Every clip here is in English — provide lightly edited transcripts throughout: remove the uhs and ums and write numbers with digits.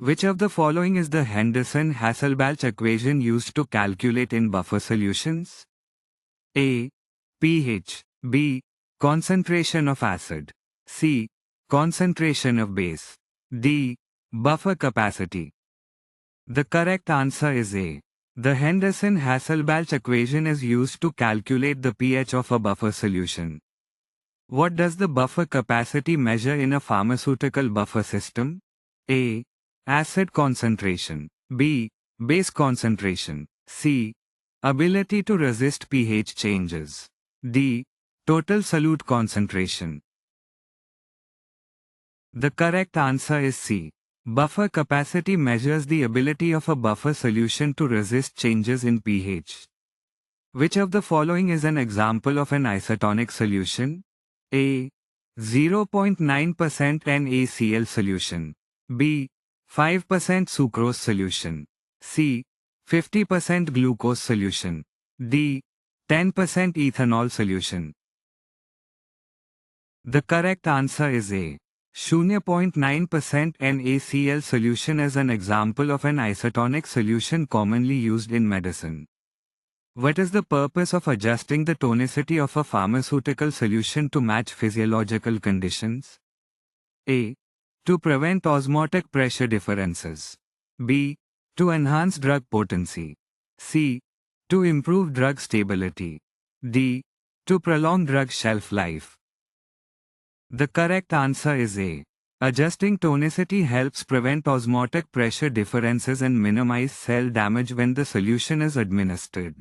Which of the following is the Henderson-Hasselbalch equation used to calculate in buffer solutions? A. pH. B. Concentration of acid. C. Concentration of base. D. Buffer capacity. The correct answer is A. The Henderson-Hasselbalch equation is used to calculate the pH of a buffer solution. What does the buffer capacity measure in a pharmaceutical buffer system? A. Acid concentration. B. Base concentration. C. Ability to resist pH changes. D. Total solute concentration. The correct answer is C. Buffer capacity measures the ability of a buffer solution to resist changes in pH. Which of the following is an example of an isotonic solution? A. 0.9% NaCl solution. B. 5% sucrose solution. C. 50% glucose solution. D. 10% ethanol solution. The correct answer is A. 0.9% NaCl solution is an example of an isotonic solution commonly used in medicine. What is the purpose of adjusting the tonicity of a pharmaceutical solution to match physiological conditions? A. To prevent osmotic pressure differences. B. To enhance drug potency. C. To improve drug stability. D. To prolong drug shelf life. The correct answer is A. Adjusting tonicity helps prevent osmotic pressure differences and minimize cell damage when the solution is administered.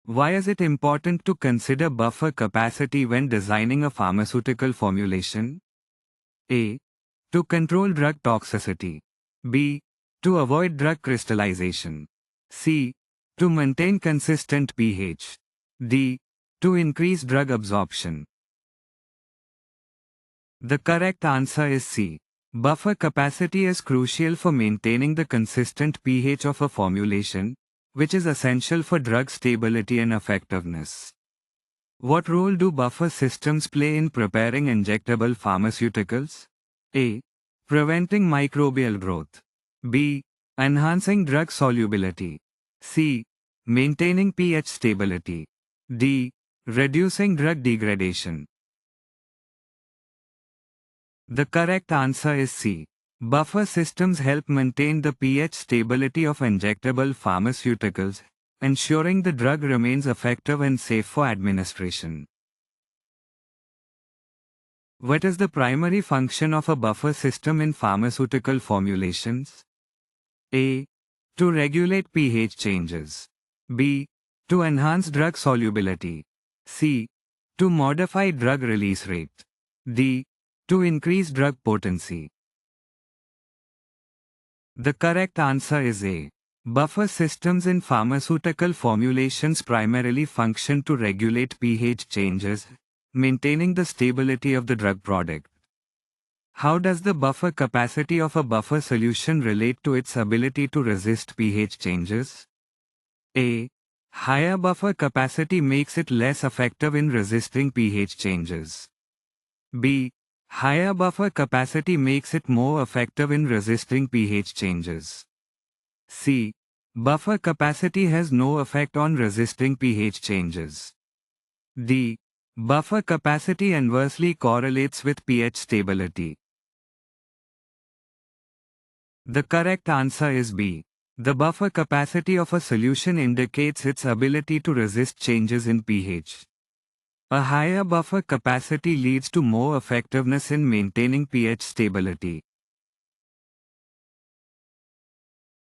Why is it important to consider buffer capacity when designing a pharmaceutical formulation? A. To control drug toxicity. B. To avoid drug crystallization. C. To maintain consistent pH. D. To increase drug absorption. The correct answer is C. Buffer capacity is crucial for maintaining the consistent pH of a formulation, which is essential for drug stability and effectiveness. What role do buffer systems play in preparing injectable pharmaceuticals? A. Preventing microbial growth. B. Enhancing drug solubility. C. Maintaining pH stability. D. Reducing drug degradation. The correct answer is C. Buffer systems help maintain the pH stability of injectable pharmaceuticals, ensuring the drug remains effective and safe for administration. What is the primary function of a buffer system in pharmaceutical formulations? A. To regulate pH changes. B. To enhance drug solubility. C. To modify drug release rate. D. To increase drug potency. The correct answer is A. Buffer systems in pharmaceutical formulations primarily function to regulate pH changes, maintaining the stability of the drug product. How does the buffer capacity of a buffer solution relate to its ability to resist pH changes? A. Higher buffer capacity makes it less effective in resisting pH changes. B. Higher buffer capacity makes it more effective in resisting pH changes. C. Buffer capacity has no effect on resisting pH changes. D. Buffer capacity inversely correlates with pH stability. The correct answer is B. The buffer capacity of a solution indicates its ability to resist changes in pH. A higher buffer capacity leads to more effectiveness in maintaining pH stability.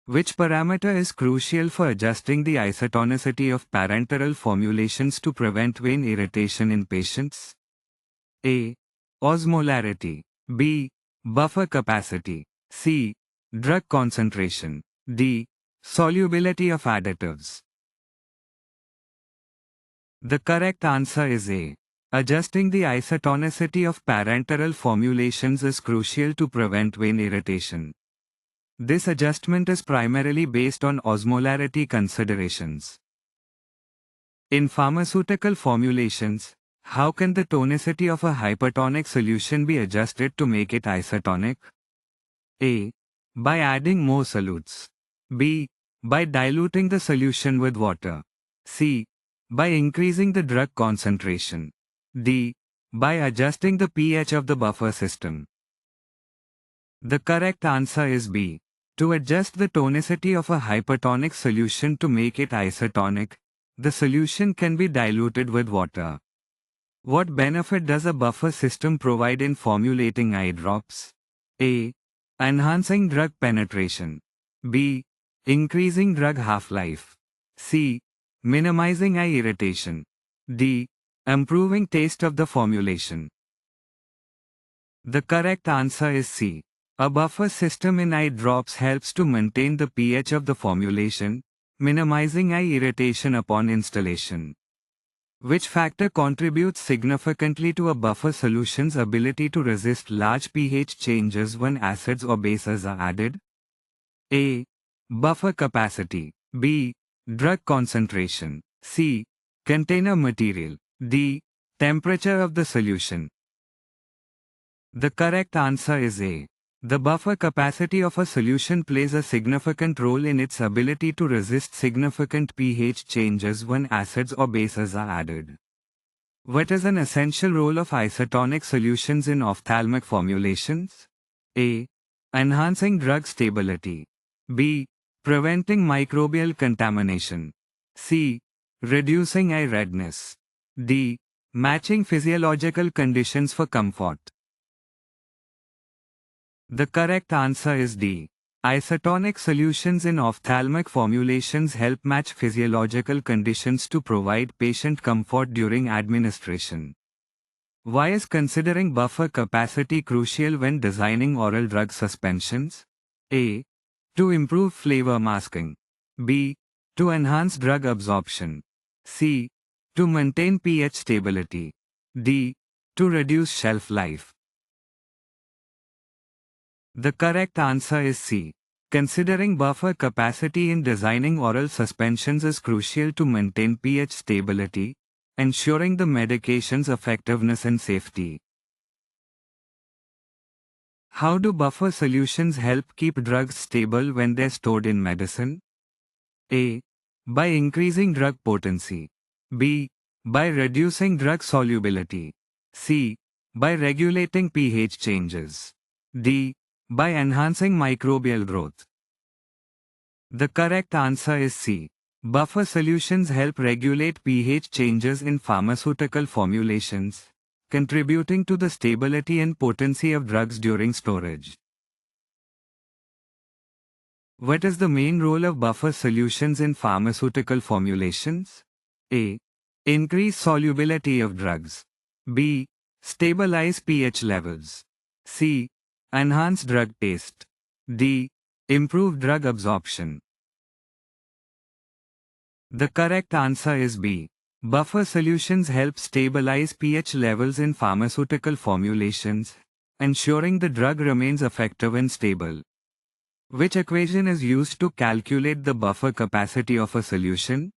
Which parameter is crucial for adjusting the isotonicity of parenteral formulations to prevent vein irritation in patients? A. Osmolarity. B. Buffer capacity. C. Drug concentration. D. Solubility of additives. The correct answer is A. Adjusting the isotonicity of parenteral formulations is crucial to prevent vein irritation. This adjustment is primarily based on osmolarity considerations. In pharmaceutical formulations, how can the tonicity of a hypertonic solution be adjusted to make it isotonic? A. By adding more solutes. B. By diluting the solution with water. C. By increasing the drug concentration. D. By adjusting the pH of the buffer system. The correct answer is B. To adjust the tonicity of a hypertonic solution to make it isotonic, the solution can be diluted with water. What benefit does a buffer system provide in formulating eye drops? A. Enhancing drug penetration. B. Increasing drug half-life. C. Minimizing eye irritation. D. Improving taste of the formulation. The correct answer is C. A buffer system in eye drops helps to maintain the pH of the formulation, minimizing eye irritation upon installation. Which factor contributes significantly to a buffer solution's ability to resist large pH changes when acids or bases are added? A. Buffer capacity. B. Drug concentration. C. Container material. D. Temperature of the solution. The correct answer is A. The buffer capacity of a solution plays a significant role in its ability to resist significant pH changes when acids or bases are added. What is an essential role of isotonic solutions in ophthalmic formulations? A. Enhancing drug stability. B. Preventing microbial contamination. C. Reducing eye redness. D. Matching physiological conditions for comfort. The correct answer is D. Isotonic solutions in ophthalmic formulations help match physiological conditions to provide patient comfort during administration. Why is considering buffer capacity crucial when designing oral drug suspensions? A. To improve flavor masking. B. To enhance drug absorption. C. To maintain pH stability. D. To reduce shelf life. The correct answer is C. Considering buffer capacity in designing oral suspensions is crucial to maintain pH stability, ensuring the medication's effectiveness and safety. How do buffer solutions help keep drugs stable when they're stored in medicine? A. By increasing drug potency. B. By reducing drug solubility. C. By regulating pH changes. D. By enhancing microbial growth. The correct answer is C. Buffer solutions help regulate pH changes in pharmaceutical formulations, contributing to the stability and potency of drugs during storage. What is the main role of buffer solutions in pharmaceutical formulations? A. Increase solubility of drugs. B. Stabilize pH levels. C. Enhance drug taste. D. Improve drug absorption. The correct answer is B. Buffer solutions help stabilize pH levels in pharmaceutical formulations, ensuring the drug remains effective and stable. Which equation is used to calculate the buffer capacity of a solution?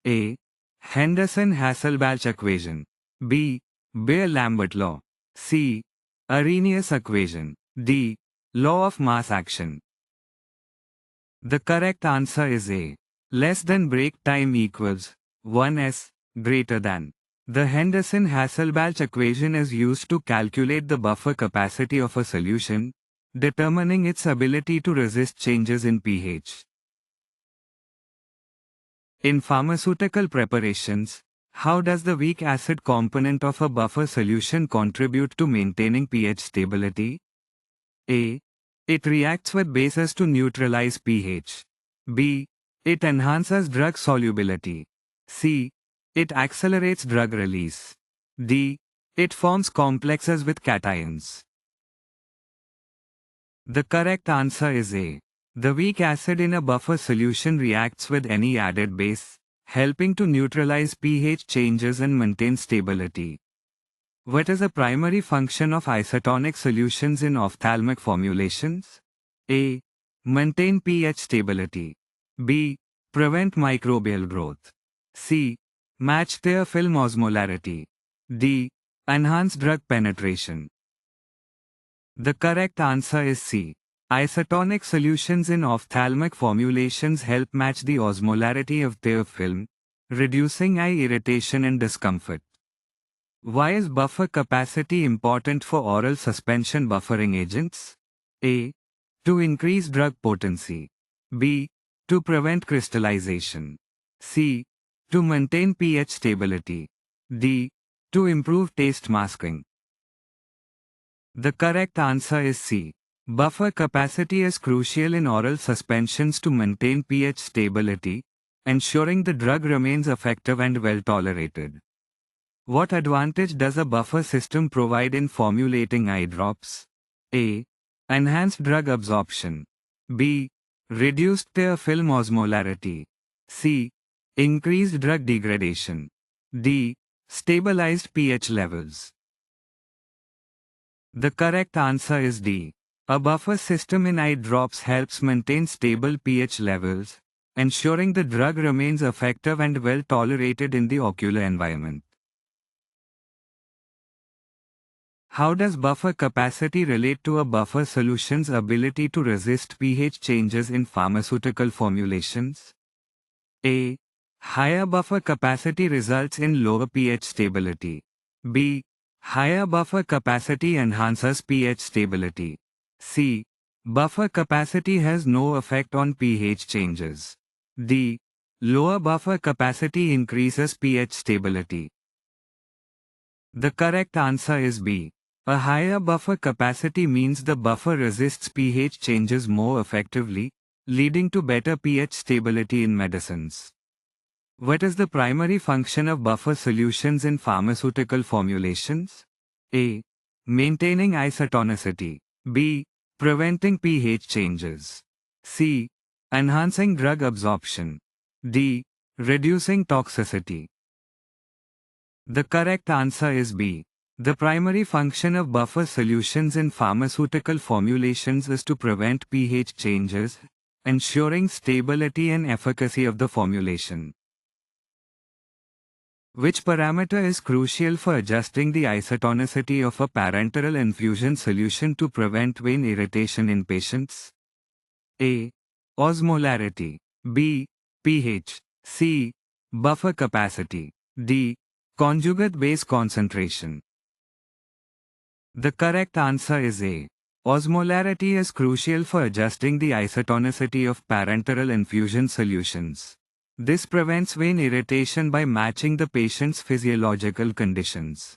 A. Henderson-Hasselbalch equation. B. Beer-Lambert law. C. Arrhenius equation. D. Law of mass action. The correct answer is A. Less than break time equals 1s greater than. The Henderson-Hasselbalch equation is used to calculate the buffer capacity of a solution, determining its ability to resist changes in pH. In pharmaceutical preparations, how does the weak acid component of a buffer solution contribute to maintaining pH stability? A. It reacts with bases to neutralize pH. B. It enhances drug solubility. C. It accelerates drug release. D. It forms complexes with cations. The correct answer is A. The weak acid in a buffer solution reacts with any added base, helping to neutralize pH changes and maintain stability. What is a primary function of isotonic solutions in ophthalmic formulations? A. Maintain pH stability. B. Prevent microbial growth. C. Match their film osmolarity. D. Enhance drug penetration. The correct answer is C. Isotonic solutions in ophthalmic formulations help match the osmolarity of their film, reducing eye irritation and discomfort. Why is buffer capacity important for oral suspension buffering agents? A. To increase drug potency. B. To prevent crystallization. C. To maintain pH stability. D. To improve taste masking. The correct answer is C. Buffer capacity is crucial in oral suspensions to maintain pH stability, ensuring the drug remains effective and well tolerated. What advantage does a buffer system provide in formulating eye drops? A. Enhanced drug absorption. B. Reduced tear film osmolarity. C. Increased drug degradation. D. Stabilized pH levels. The correct answer is D. A buffer system in eye drops helps maintain stable pH levels, ensuring the drug remains effective and well tolerated in the ocular environment. How does buffer capacity relate to a buffer solution's ability to resist pH changes in pharmaceutical formulations? A. Higher buffer capacity results in lower pH stability. B. Higher buffer capacity enhances pH stability. C. Buffer capacity has no effect on pH changes. D. Lower buffer capacity increases pH stability. The correct answer is B. A higher buffer capacity means the buffer resists pH changes more effectively, leading to better pH stability in medicines. What is the primary function of buffer solutions in pharmaceutical formulations? A. Maintaining isotonicity. B. Preventing pH changes. C. Enhancing drug absorption. D. Reducing toxicity. The correct answer is B. The primary function of buffer solutions in pharmaceutical formulations is to prevent pH changes, ensuring stability and efficacy of the formulation. Which parameter is crucial for adjusting the isotonicity of a parenteral infusion solution to prevent vein irritation in patients? A. Osmolarity. B. pH. C. Buffer capacity. D. Conjugate base concentration. The correct answer is A. Osmolarity is crucial for adjusting the isotonicity of parenteral infusion solutions. This prevents vein irritation by matching the patient's physiological conditions.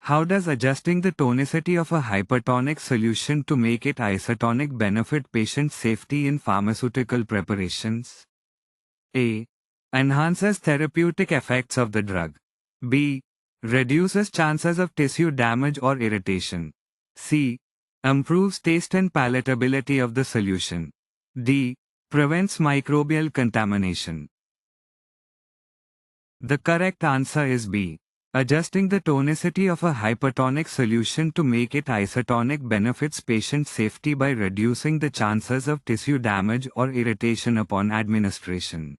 How does adjusting the tonicity of a hypertonic solution to make it isotonic benefit patient safety in pharmaceutical preparations? A. Enhances therapeutic effects of the drug. B. Reduces chances of tissue damage or irritation. C. Improves taste and palatability of the solution. D. Prevents microbial contamination. The correct answer is B. Adjusting the tonicity of a hypertonic solution to make it isotonic benefits patient safety by reducing the chances of tissue damage or irritation upon administration.